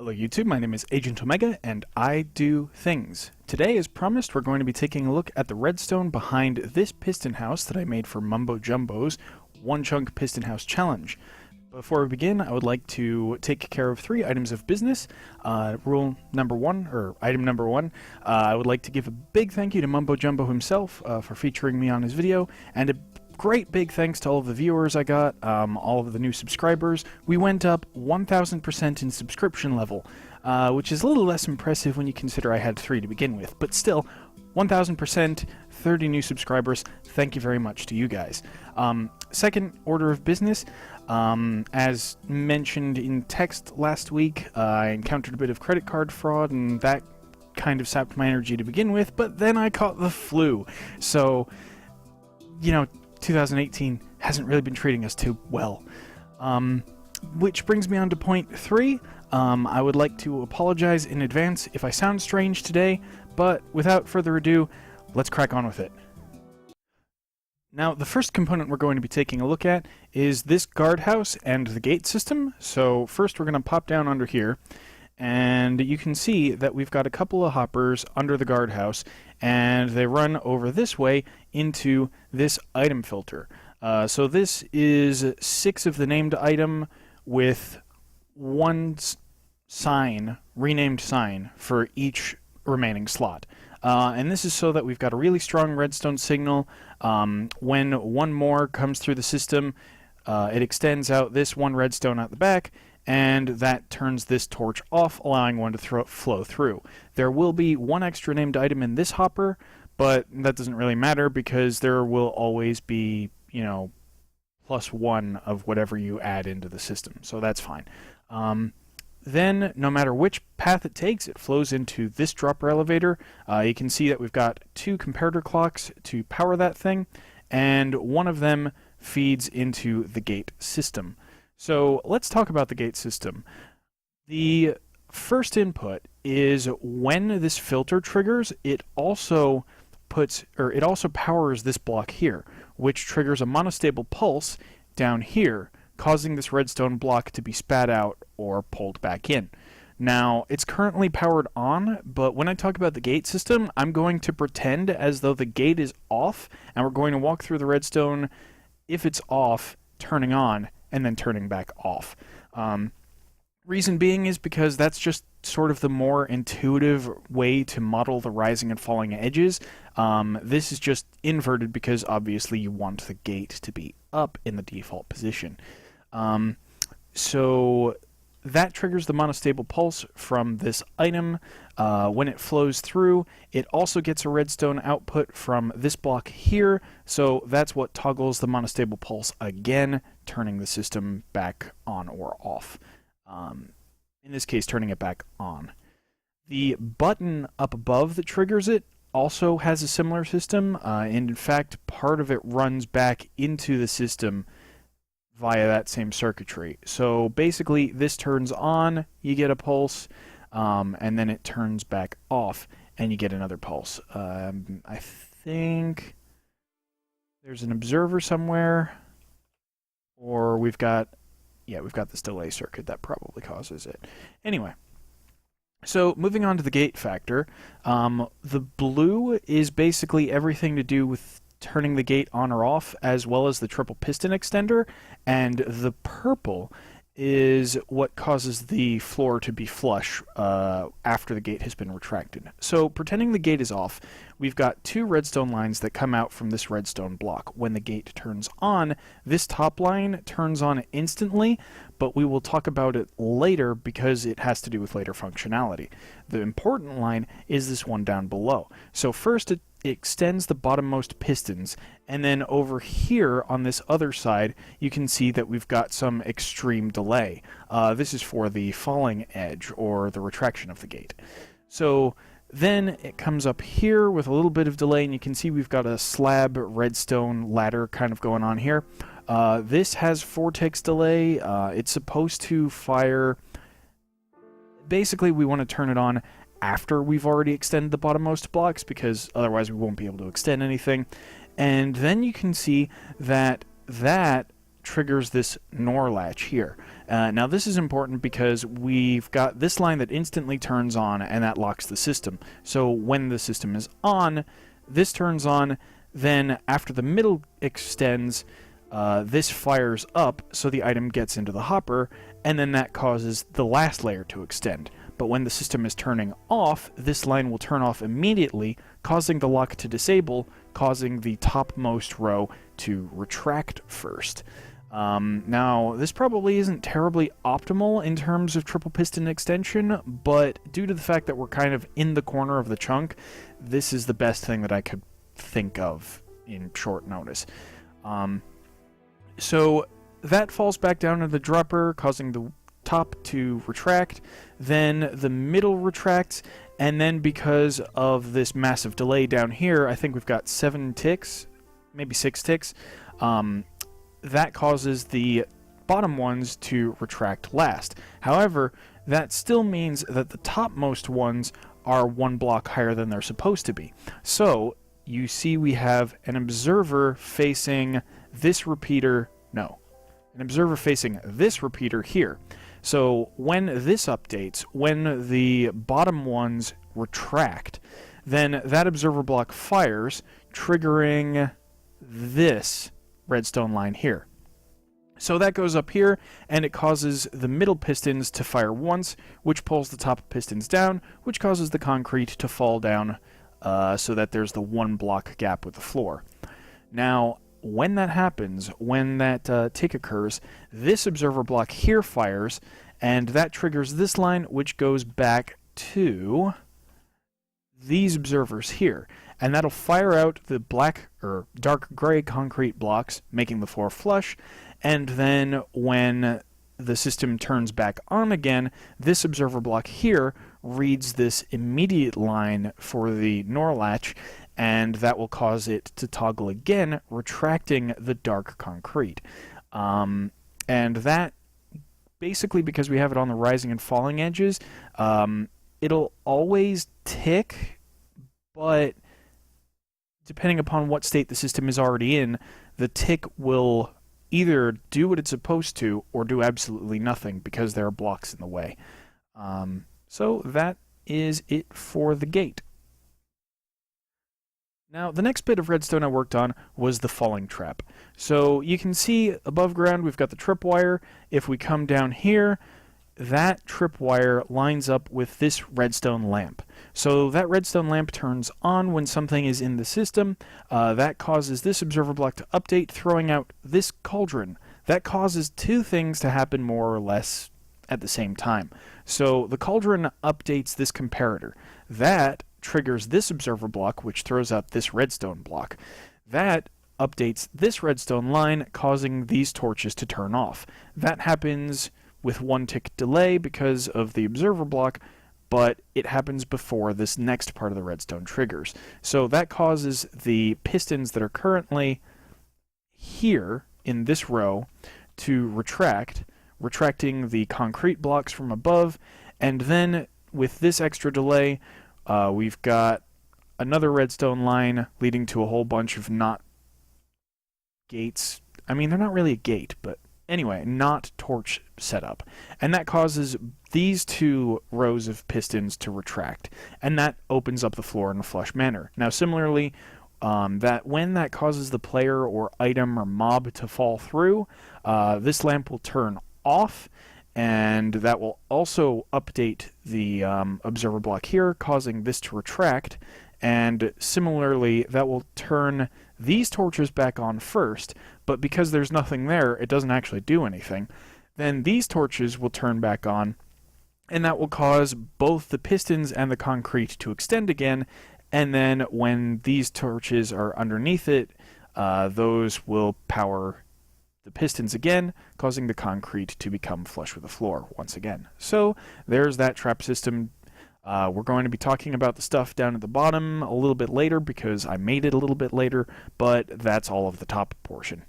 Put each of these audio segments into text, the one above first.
Hello YouTube, my name is Agent Omega and I do things. Today, as promised, we're going to be taking a look at the redstone behind this piston house that I made for Mumbo Jumbo's One-Chunk Piston House Challenge. Before we begin, I would like to take care of 3 items of business. Item number one, I would like to give a big thank you to Mumbo Jumbo himself for featuring me on his video, and a great big thanks to all of the viewers I got, all of the new subscribers. We went up 1,000% in subscription level, which is a little less impressive when you consider I had 3 to begin with, but still, 1,000%, 30 new subscribers, thank you very much to you guys. Second order of business, as mentioned in text last week, I encountered a bit of credit card fraud, and that kind of sapped my energy to begin with, but then I caught the flu, so, you know, 2018 hasn't really been treating us too well. Which brings me on to point 3. I would like to apologize in advance if I sound strange today, but without further ado, let's crack on with it. Now, the first component we're going to be taking a look at is this guardhouse and the gate system. So first we're going to pop down under here, and you can see that we've got a couple of hoppers under the guardhouse, and they run over this way into this item filter. So this is 6 of the named item with 1 sign, renamed sign, for each remaining slot. And this is so that we've got a really strong redstone signal. When one more comes through the system, it extends out this 1 redstone at the back, and that turns this torch off, allowing one to flow through. There will be 1 extra named item in this hopper, but that doesn't really matter because there will always be, you know, +1 of whatever you add into the system, so that's fine. Then, no matter which path it takes, it flows into this dropper elevator. You can see that we've got 2 comparator clocks to power that thing, and one of them feeds into the gate system. So let's talk about the gate system. The first input is when this filter triggers, it also powers this block here, which triggers a monostable pulse down here, causing this redstone block to be spat out or pulled back in. Now, it's currently powered on, but when I talk about the gate system, I'm going to pretend as though the gate is off, and we're going to walk through the redstone, if it's off, turning on, and then turning back off. Reason being is because that's just sort of the more intuitive way to model the rising and falling edges. This is just inverted because obviously you want the gate to be up in the default position. So that triggers the monostable pulse from this item. When it flows through, it also gets a redstone output from this block here, so that's what toggles the monostable pulse again, turning the system back on or off. In this case, turning it back on. The button up above that triggers it also has a similar system, and in fact, part of it runs back into the system via that same circuitry. So basically, this turns on, you get a pulse, and then it turns back off, and you get another pulse. I think there's an observer somewhere, or we've got this delay circuit that probably causes it. Anyway, so moving on to the gate factor, the blue is basically everything to do with turning the gate on or off, as well as the triple piston extender, and the purple is what causes the floor to be flush after the gate has been retracted. So pretending the gate is off, we've got 2 redstone lines that come out from this redstone block. When the gate turns on, this top line turns on instantly, but we will talk about it later because it has to do with later functionality. The important line is this one down below. So first it extends the bottommost pistons, and then over here on this other side you can see that we've got some extreme delay. This is for the falling edge or the retraction of the gate. So then it comes up here with a little bit of delay, and you can see we've got a slab redstone ladder kind of going on here. This has 4 ticks delay. It's supposed to fire. Basically, we want to turn it on after we've already extended the bottommost blocks, because otherwise we won't be able to extend anything. And then you can see that triggers this NOR latch here. Now this is important because we've got this line that instantly turns on and that locks the system. So when the system is on, this turns on, then after the middle extends, this fires up so the item gets into the hopper, and then that causes the last layer to extend. But when the system is turning off, this line will turn off immediately, causing the lock to disable, causing the topmost row to retract first. Now, this probably isn't terribly optimal in terms of triple piston extension, but due to the fact that we're kind of in the corner of the chunk, this is the best thing that I could think of in short notice. So that falls back down to the dropper, causing the top to retract, then the middle retracts, and then because of this massive delay down here, I think we've got 7 ticks, maybe 6 ticks, that causes the bottom ones to retract last. However, that still means that the topmost ones are 1 block higher than they're supposed to be. So you see we have an observer facing this repeater, an observer facing this repeater here. So when this updates, when the bottom ones retract, then that observer block fires, triggering this redstone line here. So that goes up here, and it causes the middle pistons to fire once, which pulls the top pistons down, which causes the concrete to fall down so that there's the 1 block gap with the floor. Now, when that happens, when that tick occurs, this observer block here fires, and that triggers this line, which goes back to these observers here. And that'll fire out the black or dark gray concrete blocks, making the floor flush. And then when the system turns back on again, this observer block here reads this immediate line for the NOR latch, and that will cause it to toggle again, retracting the dark concrete. And that, basically because we have it on the rising and falling edges, it'll always tick, but depending upon what state the system is already in, the tick will either do what it's supposed to or do absolutely nothing because there are blocks in the way. So that is it for the gate. Now, the next bit of redstone I worked on was the falling trap. So you can see above ground we've got the tripwire. If we come down here, that tripwire lines up with this redstone lamp. So that redstone lamp turns on when something is in the system. That causes this observer block to update, throwing out this cauldron. That causes 2 things to happen more or less at the same time. So the cauldron updates this comparator. That triggers this observer block, which throws out this redstone block. That updates this redstone line, causing these torches to turn off. That happens with 1 tick delay because of the observer block, but it happens before this next part of the redstone triggers. So that causes the pistons that are currently here in this row to retract, retracting the concrete blocks from above, and then with this extra delay, we've got another redstone line leading to a whole bunch of not gates. I mean, they're not really a gate, but anyway, not torch setup. And that causes these 2 rows of pistons to retract, and that opens up the floor in a flush manner. Now, similarly, that when that causes the player or item or mob to fall through, this lamp will turn off, and that will also update the observer block here, causing this to retract, and similarly that will turn these torches back on first, but because there's nothing there, it doesn't actually do anything. Then these torches will turn back on, and that will cause both the pistons and the concrete to extend again, and then when these torches are underneath it, those will power the pistons again, causing the concrete to become flush with the floor once again. So there's that trap system. We're going to be talking about the stuff down at the bottom a little bit later because I made it a little bit later, but that's all of the top portion.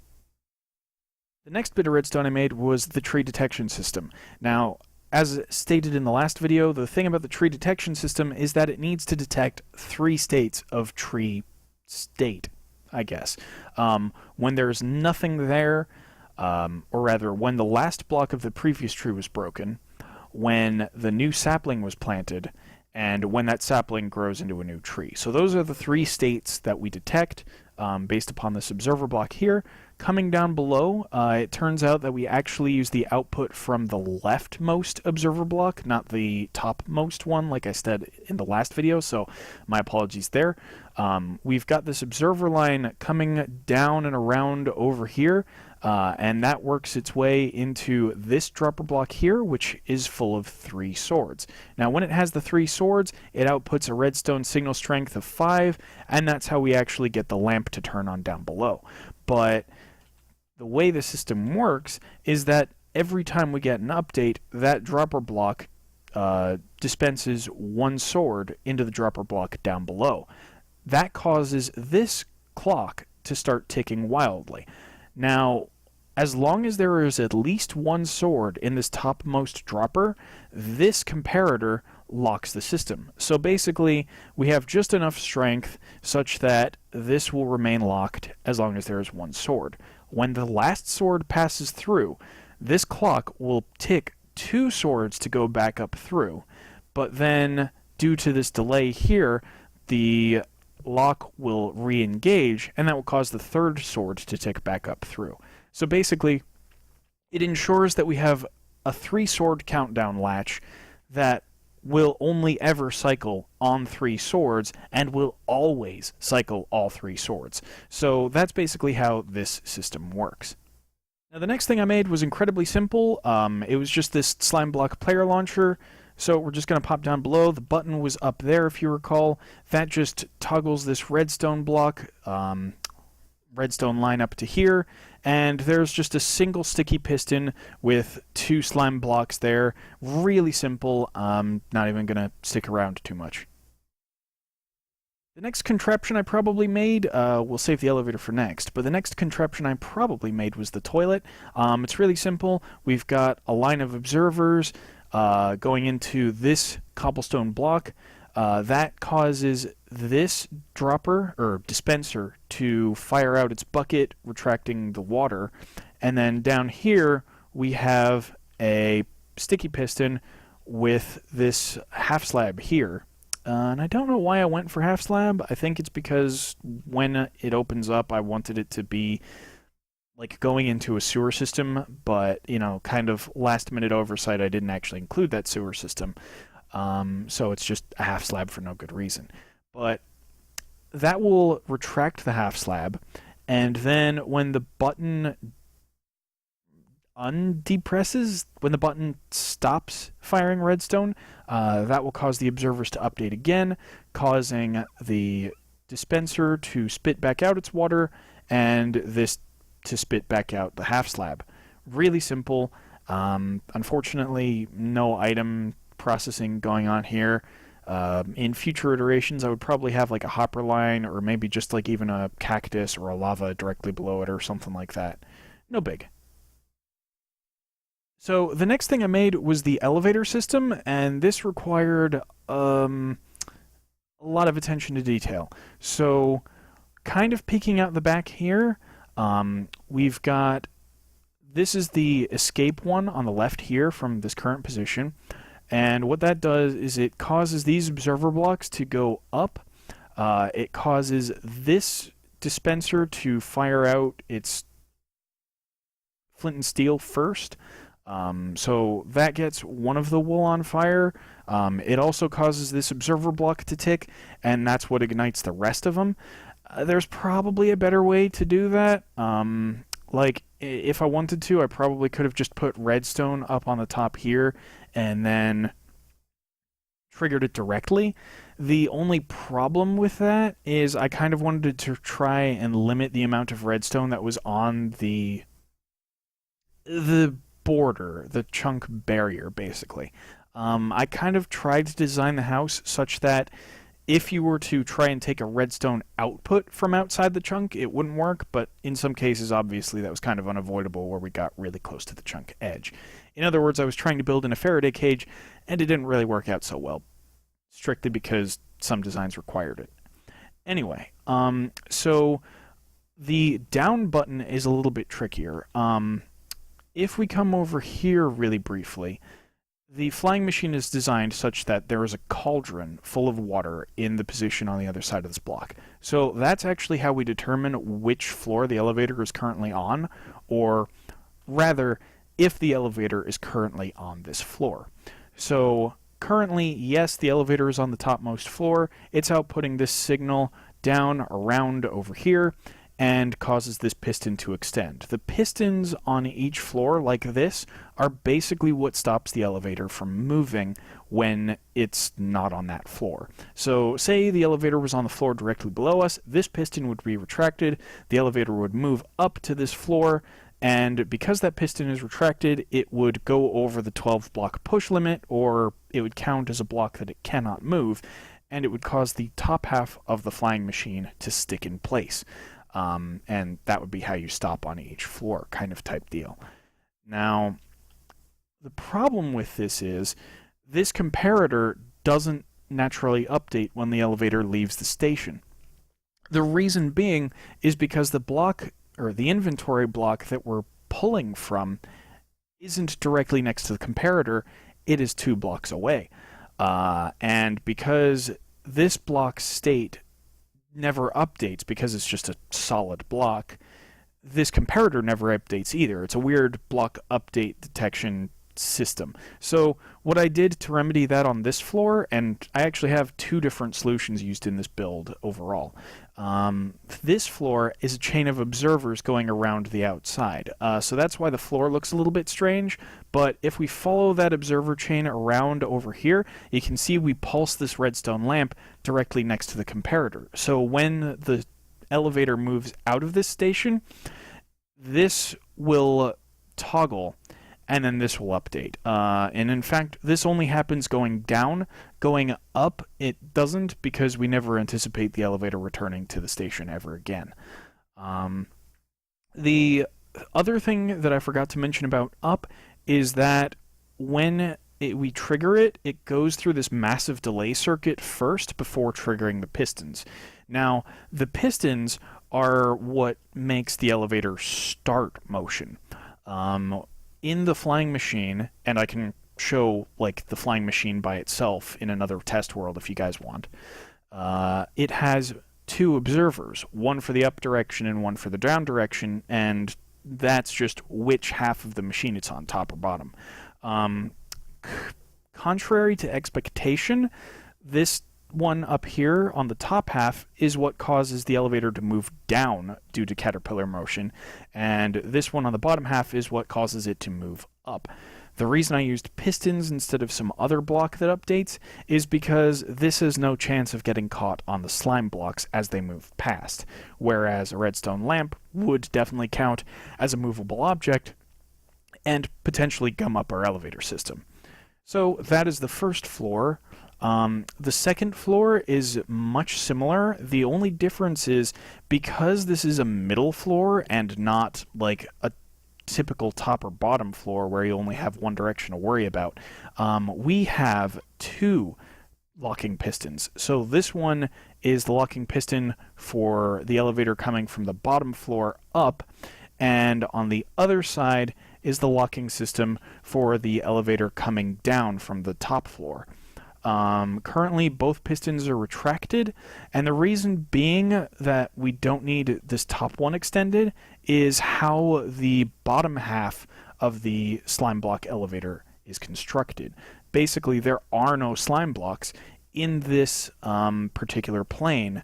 The next bit of redstone I made was the tree detection system. Now, as stated in the last video, the thing about the tree detection system is that it needs to detect 3 states of tree state, I guess. When there's nothing there, or rather, when the last block of the previous tree was broken, when the new sapling was planted, and when that sapling grows into a new tree. So those are the three states that we detect based upon this observer block here. Coming down below, it turns out that we actually use the output from the leftmost observer block, not the topmost one, like I said in the last video, so my apologies there. We've got this observer line coming down and around over here, and that works its way into this dropper block here, which is full of 3 swords. Now, when it has the 3 swords, it outputs a redstone signal strength of 5, and that's how we actually get the lamp to turn on down below. But the way the system works is that every time we get an update, that dropper block dispenses 1 sword into the dropper block down below. That causes this clock to start ticking wildly. Now, as long as there is at least 1 sword in this topmost dropper, this comparator locks the system. So basically, we have just enough strength such that this will remain locked as long as there is 1 sword. When the last sword passes through, this clock will tick 2 swords to go back up through, but then due to this delay here, the lock will re-engage, and that will cause the 3rd sword to tick back up through. So basically, it ensures that we have a 3-sword countdown latch that will only ever cycle on 3 swords and will always cycle all 3 swords. So that's basically how this system works. Now, the next thing I made was incredibly simple. It was just this Slimeblock player launcher. So we're just going to pop down below. The button was up there, if you recall. That just toggles this redstone block, redstone line up to here, and there's just a single sticky piston with 2 slime blocks there. Really simple. Not even going to stick around too much. The next contraption I probably made, we'll save the elevator for next, but the next contraption I probably made was the toilet. It's really simple. We've got a line of observers going into this cobblestone block. That causes this dropper, or dispenser, to fire out its bucket, retracting the water. And then down here, we have a sticky piston with this half slab here. And I don't know why I went for half slab. I think it's because when it opens up, I wanted it to be like going into a sewer system, but, you know, kind of last minute oversight, I didn't actually include that sewer system. So it's just a half slab for no good reason. But that will retract the half slab, and then when the button undepresses, when the button stops firing redstone, that will cause the observers to update again, causing the dispenser to spit back out its water, and this to spit back out the half slab. Really simple. Unfortunately, no item processing going on here. In future iterations, I would probably have like a hopper line, or maybe just like even a cactus or a lava directly below it or something like that. No big. So the next thing I made was the elevator system, and this required a lot of attention to detail. So kind of peeking out the back here, we've got, this is the escape one on the left here from this current position. And what that does is it causes these observer blocks to go up. It causes this dispenser to fire out its flint and steel first. So that gets one of the wool on fire. It also causes this observer block to tick, and that's what ignites the rest of them. There's probably a better way to do that. Like, if I wanted to, I probably could have just put redstone up on the top here and then triggered it directly. The only problem with that is I kind of wanted to try and limit the amount of redstone that was on the border, the chunk barrier, basically. I kind of tried to design the house such that if you were to try and take a redstone output from outside the chunk, it wouldn't work, but in some cases, obviously, that was kind of unavoidable where we got really close to the chunk edge. In other words, I was trying to build in a Faraday cage, and it didn't really work out so well, strictly because some designs required it. Anyway, so The down button is a little bit trickier. If we come over here really briefly, the flying machine is designed such that there is a cauldron full of water in the position on the other side of this block. So that's actually how we determine which floor the elevator is currently on, or rather, if the elevator is currently on this floor. So currently, yes, the elevator is on the topmost floor. It's outputting this signal down around over here and causes this piston to extend. The pistons on each floor, like this, are basically what stops the elevator from moving when it's not on that floor. So say the elevator was on the floor directly below us, this piston would be retracted, the elevator would move up to this floor, and because that piston is retracted, it would go over the 12 block push limit, or it would count as a block that it cannot move, and it would cause the top half of the flying machine to stick in place. And that would be how you stop on each floor, kind of type deal. Now, the problem with this is this comparator doesn't naturally update when the elevator leaves the station. The reason being is because the block, or the inventory block that we're pulling from, isn't directly next to the comparator, it is 2 blocks away. And because this block's state never updates because it's just a solid block, this comparator never updates either. It's a weird block update detection system. So what I did to remedy that on this floor, and I actually have 2 different solutions used in this build overall. This floor is a chain of observers going around the outside. So that's why the floor looks a little bit strange, but if we follow that observer chain around over here, you can see we pulse this redstone lamp directly next to the comparator. So when the elevator moves out of this station, this will toggle, and then this will update. And in fact, this only happens going down. Going up, it doesn't, because we never anticipate the elevator returning to the station ever again. The other thing that I forgot to mention about up is that when we trigger it, it goes through this massive delay circuit first before triggering the pistons. Now, the pistons are what makes the elevator start motion. In the flying machine, and I can show like the flying machine by itself in another test world if you guys want, it has 2 observers, one for the up direction and one for the down direction, and that's just which half of the machine it's on, top or bottom. Contrary to expectation, this one up here on the top half is what causes the elevator to move down due to caterpillar motion, and this one on the bottom half is what causes it to move up. The reason I used pistons instead of some other block that updates is because this has no chance of getting caught on the slime blocks as they move past, whereas a redstone lamp would definitely count as a movable object and potentially gum up our elevator system. So that is the first floor. The second floor is much similar. The only difference is because this is a middle floor and not like a typical top or bottom floor where you only have one direction to worry about, we have 2 locking pistons. So this one is the locking piston for the elevator coming from the bottom floor up, and on the other side is the locking system for the elevator coming down from the top floor. Currently, both pistons are retracted, and the reason being that we don't need this top one extended is how the bottom half of the slime block elevator is constructed. Basically, there are no slime blocks in this particular plane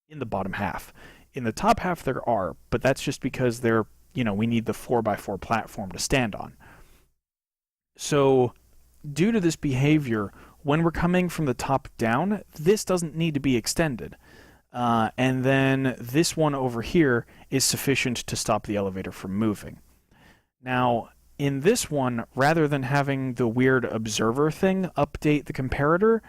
in the bottom half. In the top half there are, but that's just because they're, we need the 4x4 platform to stand on. So, due to this behavior, when we're coming from the top down, this doesn't need to be extended. And then this one over here is sufficient to stop the elevator from moving. Now, in this one, rather than having the weird observer thing update the comparator,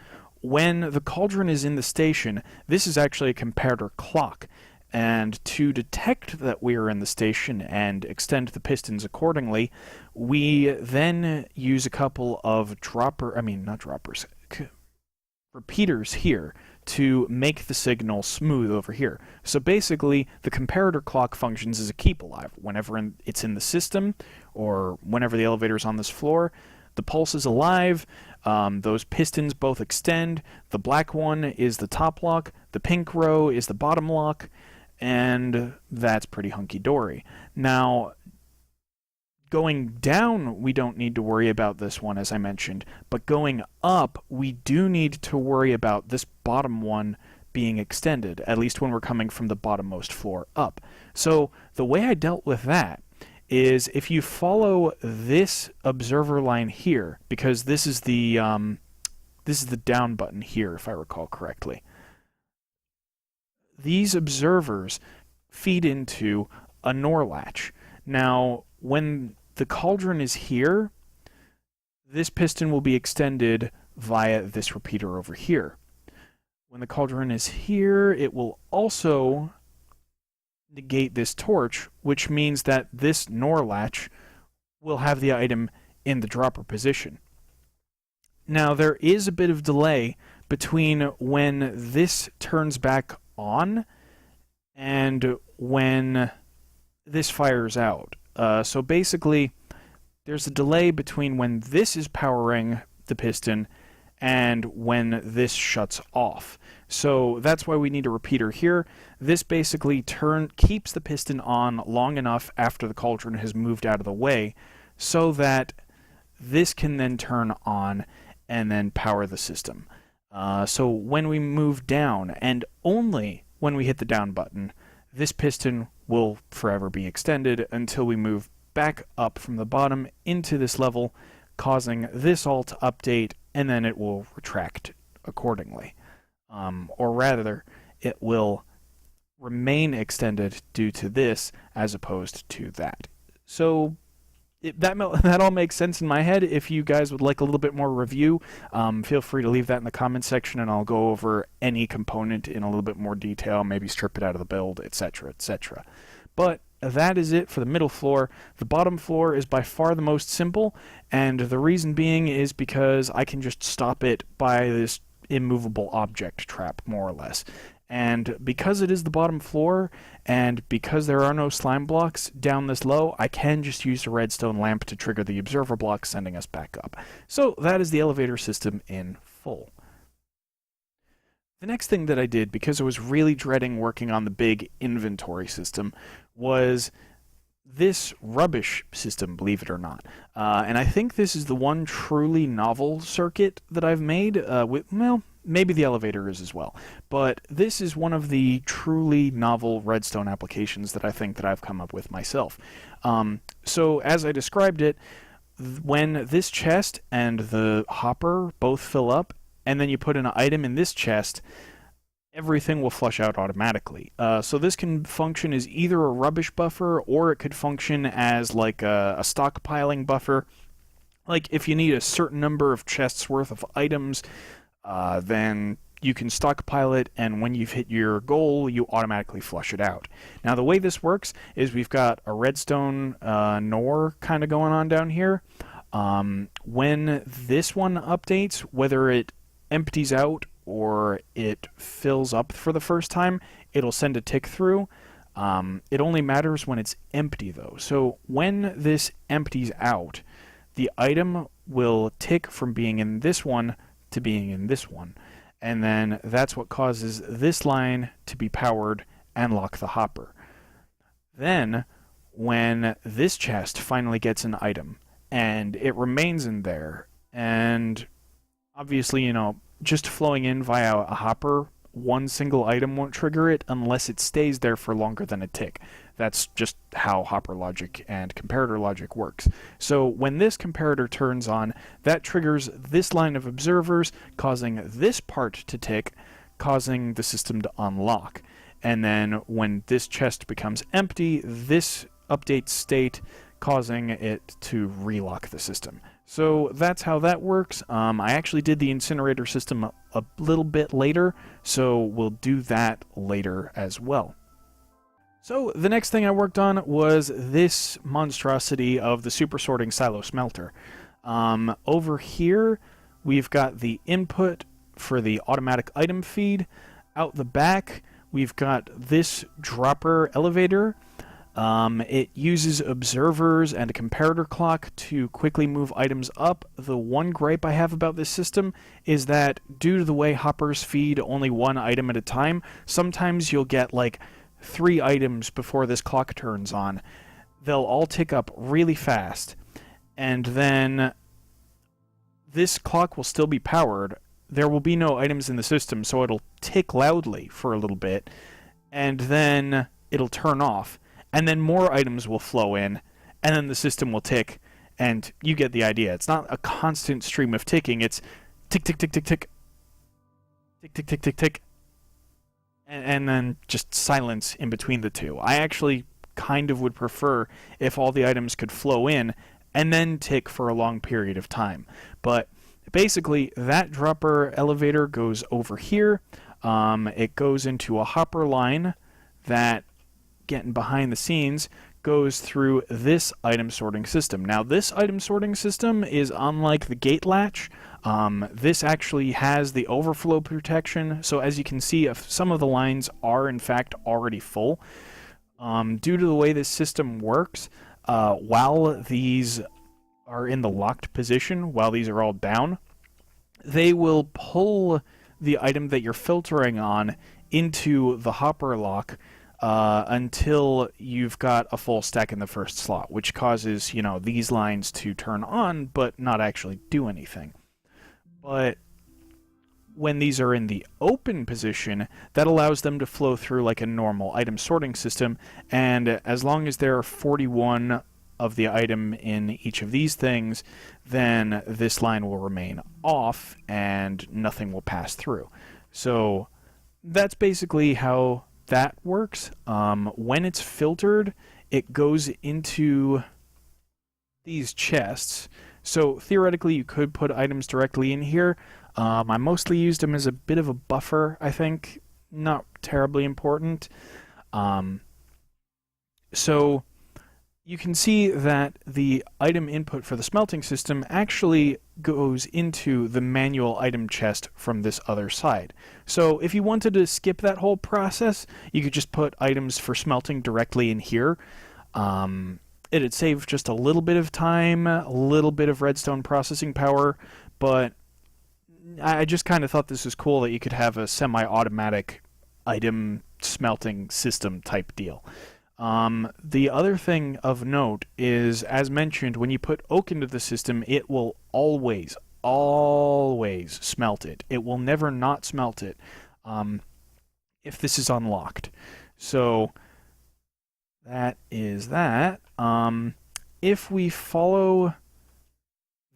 when the cauldron is in the station, this is actually a comparator clock. And to detect that we are in the station and extend the pistons accordingly, we then use a couple of repeaters here to make the signal smooth over here. So basically, the comparator clock functions as a keep alive. Whenever it's in the system, or whenever the elevator is on this floor, the pulse is alive, those pistons both extend, the black one is the top lock, the pink row is the bottom lock, and that's pretty hunky-dory. Now, going down, we don't need to worry about this one, as I mentioned, but going up, we do need to worry about this bottom one being extended, at least when we're coming from the bottommost floor up. So the way I dealt with that is if you follow this observer line here, because this is the down button here, if I recall correctly. These observers feed into a NOR latch. Now, when the cauldron is here, this piston will be extended via this repeater over here. When the cauldron is here, it will also negate this torch, which means that this NOR latch will have the item in the dropper position. Now, there is a bit of delay between when this turns back on and when this fires out. So basically, there's a delay between when this is powering the piston and when this shuts off. So that's why we need a repeater here. This basically keeps the piston on long enough after the cauldron has moved out of the way so that this can then turn on and then power the system. So when we move down, and only when we hit the down button, this piston will forever be extended until we move back up from the bottom into this level, causing this all to update, and then it will retract accordingly. Or rather, it will remain extended due to this as opposed to that. So that all makes sense in my head. If you guys would like a little bit more review, feel free to leave that in the comments section, and I'll go over any component in a little bit more detail, maybe strip it out of the build, etc., etc. But that is it for the middle floor. The bottom floor is by far the most simple, and the reason being is because I can just stop it by this immovable object trap, more or less. And because it is the bottom floor, and because there are no slime blocks down this low, I can just use the redstone lamp to trigger the observer block, sending us back up. So that is the elevator system in full. The next thing that I did, because I was really dreading working on the big inventory system, was this rubbish system, believe it or not. And I think this is the one truly novel circuit that I've made, well, maybe the elevator is as well. But this is one of the truly novel redstone applications that I think that I've come up with myself. So as I described it, when this chest and the hopper both fill up, and then you put an item in this chest, everything will flush out automatically. So this can function as either a rubbish buffer, or it could function as like a stockpiling buffer. Like if you need a certain number of chests worth of items, then you can stockpile it, and when you've hit your goal, you automatically flush it out. Now the way this works is we've got a redstone NOR kind of going on down here. When this one updates, whether it empties out or it fills up for the first time, it'll send a tick through. It only matters when it's empty though. So when this empties out, the item will tick from being in this one to being in this one. And then that's what causes this line to be powered and lock the hopper. Then when this chest finally gets an item and it remains in there, and obviously, you know, just flowing in via a hopper, one single item won't trigger it unless it stays there for longer than a tick. That's just how hopper logic and comparator logic works. So when this comparator turns on, that triggers this line of observers, causing this part to tick, causing the system to unlock. And then when this chest becomes empty, this updates state, causing it to relock the system. So that's how that works. I actually did the incinerator system a little bit later, so we'll do that later as well. So the next thing I worked on was this monstrosity of the super sorting silo smelter. Over here, we've got the input for the automatic item feed. Out the back, we've got this dropper elevator. It uses observers and a comparator clock to quickly move items up. The one gripe I have about this system is that due to the way hoppers feed only one item at a time, sometimes you'll get like 3 items before this clock turns on. They'll all tick up really fast, and then this clock will still be powered. There will be no items in the system, so it'll tick loudly for a little bit, and then it'll turn off, and then more items will flow in, and then the system will tick, and you get the idea. It's not a constant stream of ticking, it's tick, tick, tick, tick, tick, tick, tick, tick, tick, tick, and then just silence in between the two. I actually kind of would prefer if all the items could flow in and then tick for a long period of time. But basically, that dropper elevator goes over here. It goes into a hopper line that, getting behind the scenes, goes through this item sorting system. Now, this item sorting system is unlike the gate latch. This actually has the overflow protection, so as you can see, some of the lines are in fact already full. Due to the way this system works, while these are in the locked position, while these are all down, they will pull the item that you're filtering on into the hopper lock until you've got a full stack in the first slot, which causes, you know, these lines to turn on but not actually do anything. But when these are in the open position, that allows them to flow through like a normal item sorting system, and as long as there are 41 of the item in each of these things, then this line will remain off and nothing will pass through. So that's basically how that works. When it's filtered, it goes into these chests. So theoretically, you could put items directly in here. I mostly used them as a bit of a buffer, I think. Not terribly important. So you can see that the item input for the smelting system actually goes into the manual item chest from this other side. So if you wanted to skip that whole process, you could just put items for smelting directly in here. It'd save just a little bit of time, a little bit of redstone processing power, but I just kind of thought this was cool that you could have a semi-automatic item smelting system type deal. The other thing of note is, as mentioned, when you put oak into the system, it will always smelt it. It will never not smelt it if this is unlocked. So that is that. If we follow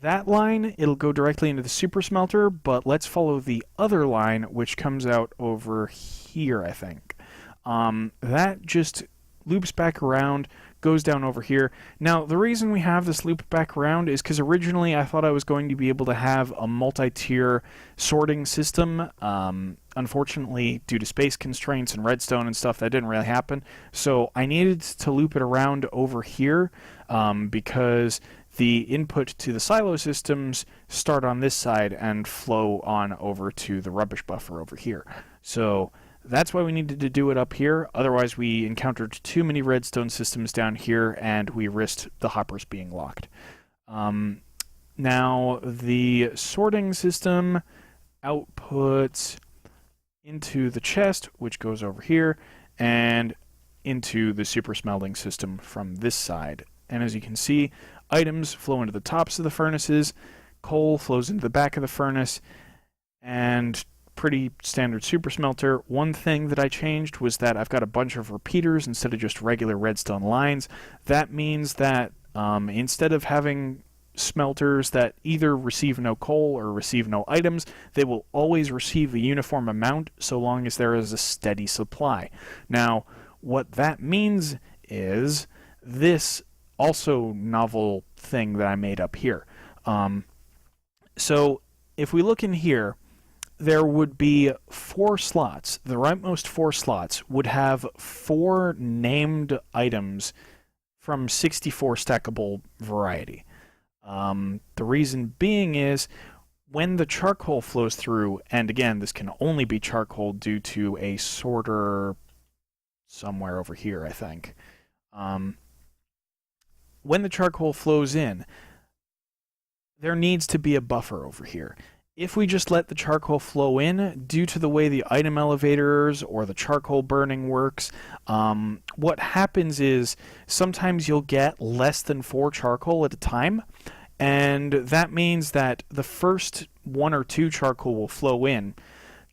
that line, it'll go directly into the super smelter, but let's follow the other line, which comes out over here, I think. That just loops back around, goes down over here. Now, the reason we have this loop back around is because originally I thought I was going to be able to have a multi-tier sorting system. Unfortunately, due to space constraints and redstone and stuff, that didn't really happen. So I needed to loop it around over here because the input to the silo systems start on this side and flow on over to the rubbish buffer over here. So that's why we needed to do it up here. Otherwise, we encountered too many redstone systems down here, and we risked the hoppers being locked. Now, the sorting system outputs into the chest, which goes over here, and into the super smelting system from this side. And as you can see, items flow into the tops of the furnaces, coal flows into the back of the furnace, and pretty standard super smelter. One thing that I changed was that I've got a bunch of repeaters instead of just regular redstone lines. That means that instead of having smelters that either receive no coal or receive no items, they will always receive a uniform amount so long as there is a steady supply. Now, what that means is this also novel thing that I made up here. So if we look in here, there would be 4 slots. The rightmost 4 slots would have 4 named items from 64 stackable variety. The reason being is When the charcoal flows through, and again, this can only be charcoal due to a sorter somewhere over here, I think. When the charcoal flows in, there needs to be a buffer over here. If we just let the charcoal flow in, due to the way the item elevators or the charcoal burning works, what happens is sometimes you'll get less than 4 charcoal at a time, and that means that the first 1 or 2 charcoal will flow in,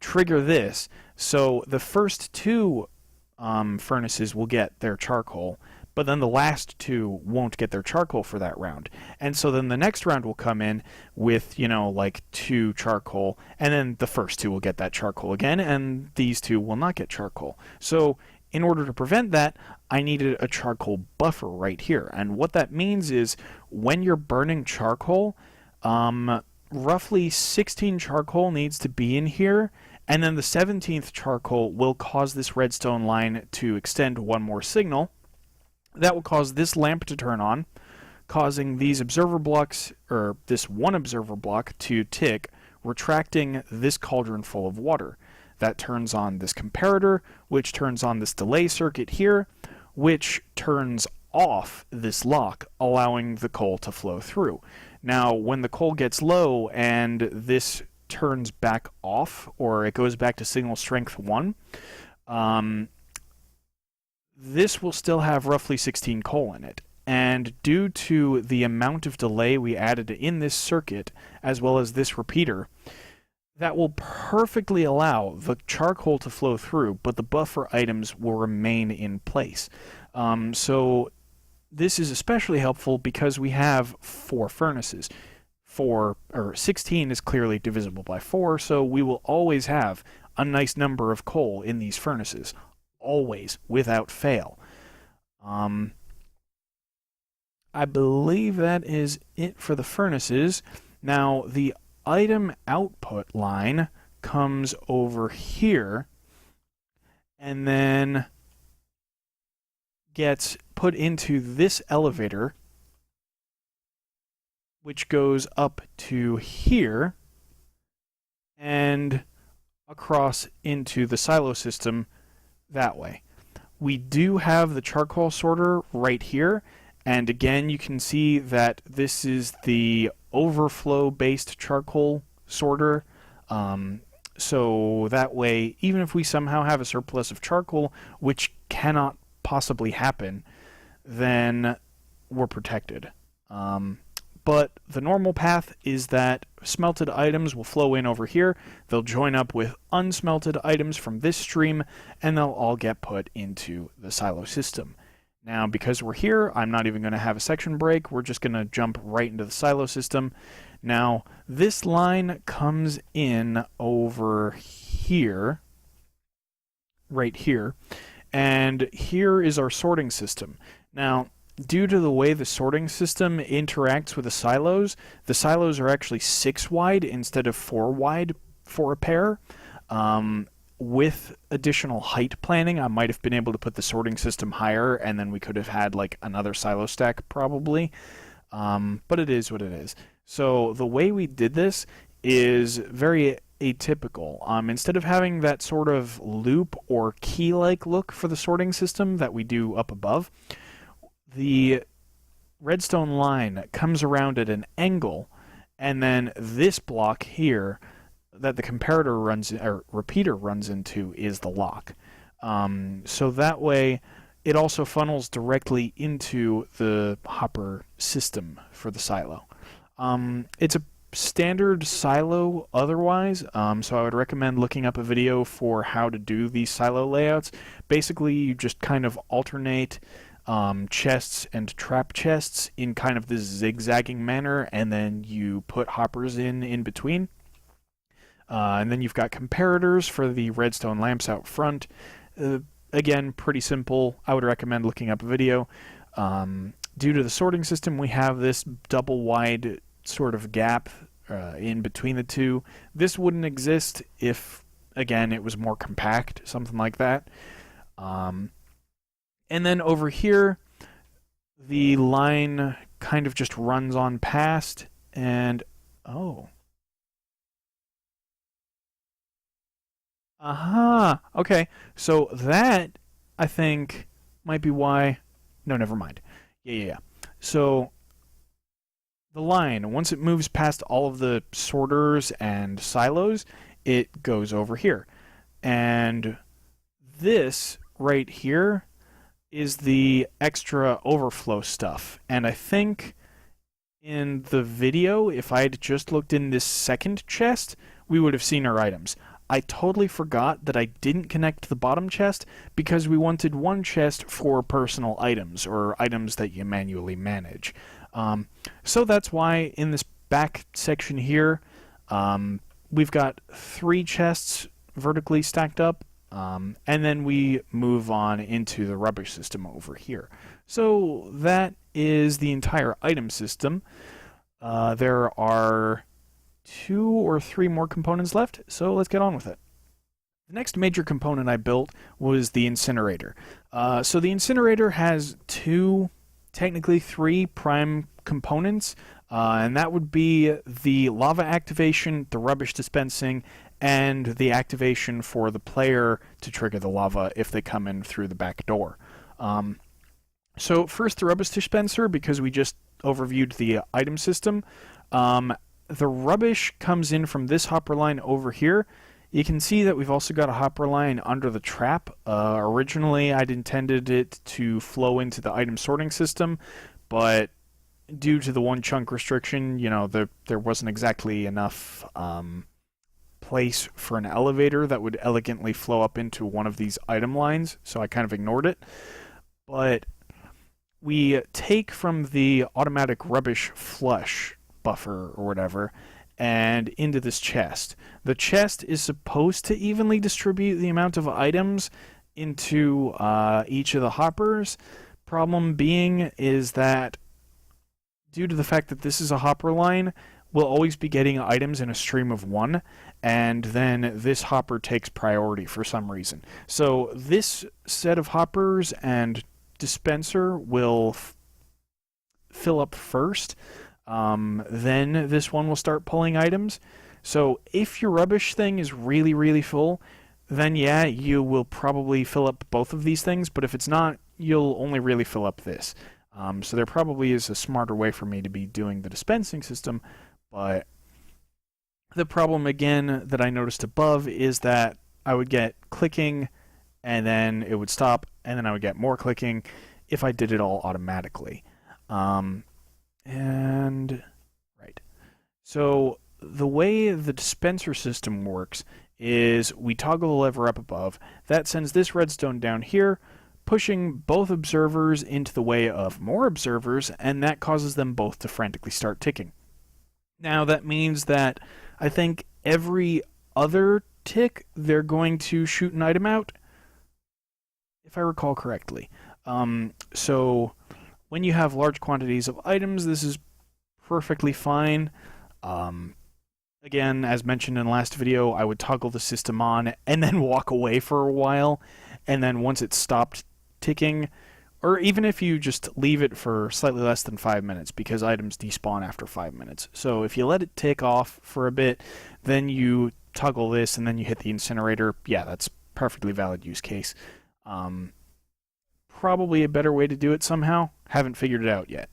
trigger this, so the first 2 furnaces will get their charcoal, but then the last 2 won't get their charcoal for that round. And so then the next round will come in with, like 2 charcoal, and then the first 2 will get that charcoal again, and these 2 will not get charcoal. So in order to prevent that, I needed a charcoal buffer right here. And what that means is when you're burning charcoal, roughly 16 charcoal needs to be in here, and then the 17th charcoal will cause this redstone line to extend 1 more signal. That will cause this lamp to turn on, causing these observer blocks, or this 1 observer block, to tick, retracting this cauldron full of water. That turns on this comparator, which turns on this delay circuit here, which turns off this lock, allowing the coal to flow through. Now, when the coal gets low and this turns back off, or it goes back to signal strength 1, this will still have roughly 16 coal in it. And due to the amount of delay we added in this circuit, as well as this repeater, that will perfectly allow the charcoal to flow through, but the buffer items will remain in place. So this is especially helpful because we have 4 furnaces. 16 is clearly divisible by 4, so we will always have a nice number of coal in these furnaces. Always, without fail. I believe that is it for the furnaces. Now, the item output line comes over here and then gets put into this elevator, which goes up to here and across into the silo system that way. We do have the charcoal sorter right here, and again you can see that this is the overflow based charcoal sorter, so that way even if we somehow have a surplus of charcoal, which cannot possibly happen, then we're protected. But the normal path is that smelted items will flow in over here, they'll join up with unsmelted items from this stream, and they'll all get put into the silo system. Now, because we're here, I'm not even going to have a section break, we're just going to jump right into the silo system. Now, this line comes in over here, right here, and here is our sorting system. Now, due to the way the sorting system interacts with the silos are actually 6 wide instead of 4 wide for a pair. With additional height planning, I might have been able to put the sorting system higher, and then we could have had like another silo stack probably. But it is what it is. So the way we did this is very atypical. Instead of having that sort of loop or key-like look for the sorting system that we do up above, the redstone line comes around at an angle, and then this block here that the comparator runs, or repeater runs into, is the lock. So that way it also funnels directly into the hopper system for the silo. It's a standard silo otherwise, so I would recommend looking up a video for how to do these silo layouts. Basically, you just kind of alternate chests and trap chests in kind of this zigzagging manner, and then you put hoppers in between. And then you've got comparators for the redstone lamps out front. Again, pretty simple. I would recommend looking up a video. Due to the sorting system, we have this double wide sort of gap in between the two. This wouldn't exist if, again, it was more compact, something like that. And then over here, the line kind of just runs on past, and oh, Aha! Okay, so that, I think, might be why... No, never mind. Yeah. So, the line, once it moves past all of the sorters and silos, it goes over here. And this right here is the extra overflow stuff. And I think in the video, if I had just looked in this second chest, we would have seen our items. I totally forgot that I didn't connect the bottom chest because we wanted one chest for personal items, or items that you manually manage. So that's why in this back section here, we've got 3 chests vertically stacked up, and then we move on into the rubbish system over here. So that is the entire item system. There are 2 or 3 more components left, so let's get on with it. The next major component I built was the incinerator. So the incinerator has 2, technically 3 prime components, and that would be the lava activation, the rubbish dispensing, and the activation for the player to trigger the lava if they come in through the back door. So first the rubbish dispenser, because we just overviewed the item system. The rubbish comes in from this hopper line over here. You can see that we've also got a hopper line under the trap. Originally I'd intended it to flow into the item sorting system, but due to the one chunk restriction, there wasn't exactly enough place for an elevator that would elegantly flow up into one of these item lines, so I kind of ignored it. But we take from the automatic rubbish flush buffer or whatever and into this chest. The chest is supposed to evenly distribute the amount of items into each of the hoppers. Problem being is that due to the fact that this is a hopper line, we'll always be getting items in a stream of 1, and then this hopper takes priority for some reason. So this set of hoppers and dispenser will fill up first, then this one will start pulling items. So if your rubbish thing is really full, then yeah, you will probably fill up both of these things, but if it's not, you'll only really fill up this. So there probably is a smarter way for me to be doing the dispensing system, but the problem again that I noticed above is that I would get clicking and then it would stop and then I would get more clicking if I did it all automatically. Right. So the way the dispenser system works is we toggle the lever up above. That sends this redstone down here, pushing both observers into the way of more observers, and that causes them both to frantically start ticking. Now that means that I think every other tick they're going to shoot an item out, if I recall correctly. So when you have large quantities of items, this is perfectly fine. Again, as mentioned in the last video, I would toggle the system on and then walk away for a while, and then once it stopped ticking, or even if you just leave it for slightly less than 5 minutes, because items despawn after 5 minutes. So if you let it tick off for a bit, then you toggle this and then you hit the incinerator. Yeah, that's perfectly valid use case. Probably a better way to do it somehow. Haven't figured it out yet.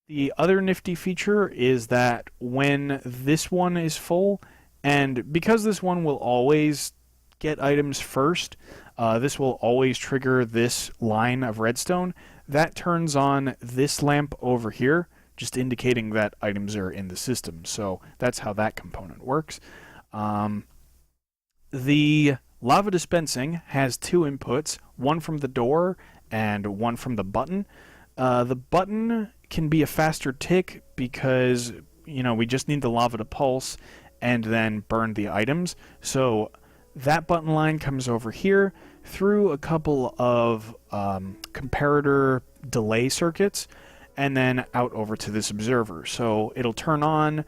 The other nifty feature is that when this one is full, and because this one will always get items first, this will always trigger this line of redstone. That turns on this lamp over here, just indicating that items are in the system. So that's how that component works. The lava dispensing has 2 inputs, one from the door and one from the button. The button can be a faster tick because, we just need the lava to pulse and then burn the items. So that button line comes over here through a couple of comparator delay circuits and then out over to this observer. So it'll turn on,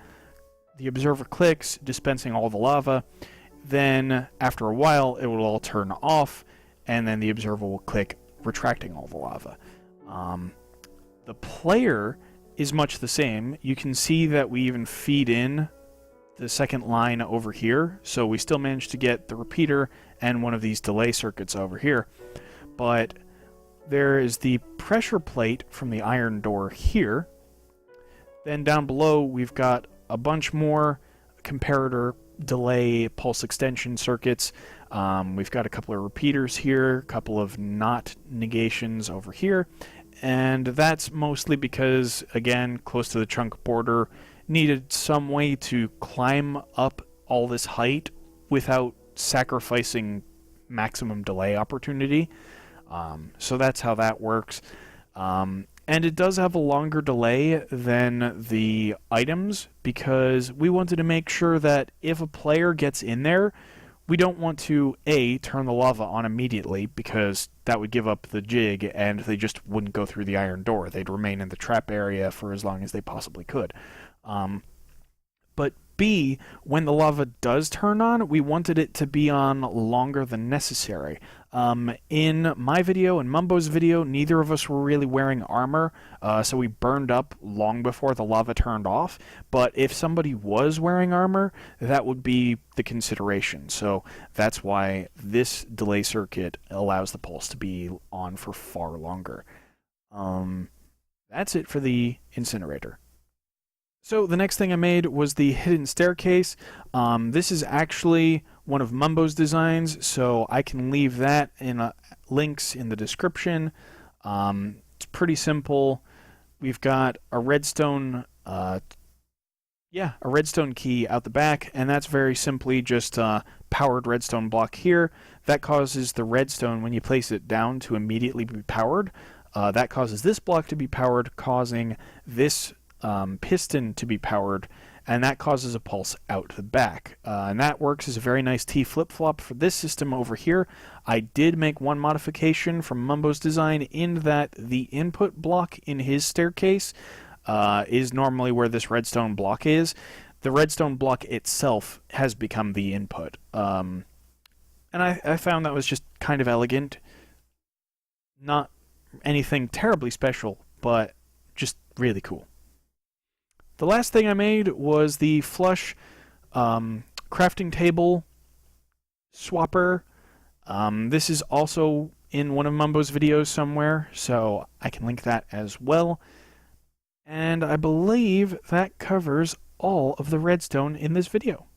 the observer clicks, dispensing all the lava. Then after a while, it will all turn off, and then the observer will click, retracting all the lava. The player is much the same. You can see that we even feed in the second line over here, so we still managed to get the repeater and one of these delay circuits over here. But there is the pressure plate from the iron door here. Then down below we've got a bunch more comparator delay pulse extension circuits. We've got a couple of repeaters here, a couple of not negations over here, and that's mostly because, again, close to the chunk border, needed some way to climb up all this height without sacrificing maximum delay opportunity. So that's how that works. And it does have a longer delay than the items because we wanted to make sure that if a player gets in there, we don't want to, A, turn the lava on immediately because that would give up the jig and they just wouldn't go through the iron door. They'd remain in the trap area for as long as they possibly could. But B, when the lava does turn on, we wanted it to be on longer than necessary. In my video and Mumbo's video, neither of us were really wearing armor, so we burned up long before the lava turned off. But if somebody was wearing armor, that would be the consideration. So that's why this delay circuit allows the pulse to be on for far longer. That's it for the incinerator. So the next thing I made was the hidden staircase. This is actually one of Mumbo's designs, so I can leave that in links in the description. It's pretty simple. We've got a redstone, a redstone key out the back, and that's very simply just a powered redstone block here. That causes the redstone, when you place it down, to immediately be powered. That causes this block to be powered, causing this piston to be powered, and that causes a pulse out the back. And that works as a very nice T flip-flop for this system over here. I did make one modification from Mumbo's design in that the input block in his staircase is normally where this redstone block is. The redstone block itself has become the input. And I found that was just kind of elegant. Not anything terribly special, but just really cool. The last thing I made was the flush crafting table swapper. This is also in one of Mumbo's videos somewhere, so I can link that as well. And I believe that covers all of the redstone in this video.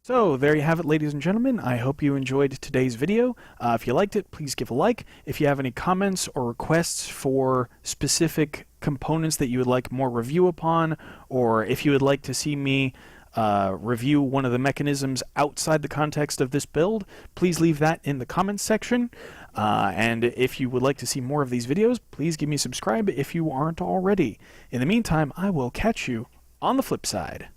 So there you have it, ladies and gentlemen. I hope you enjoyed today's video. If you liked it, please give a like. If you have any comments or requests for specific components that you would like more review upon, or if you would like to see me review one of the mechanisms outside the context of this build, please leave that in the comments section. And if you would like to see more of these videos, please give me a subscribe if you aren't already. In the meantime, I will catch you on the flip side.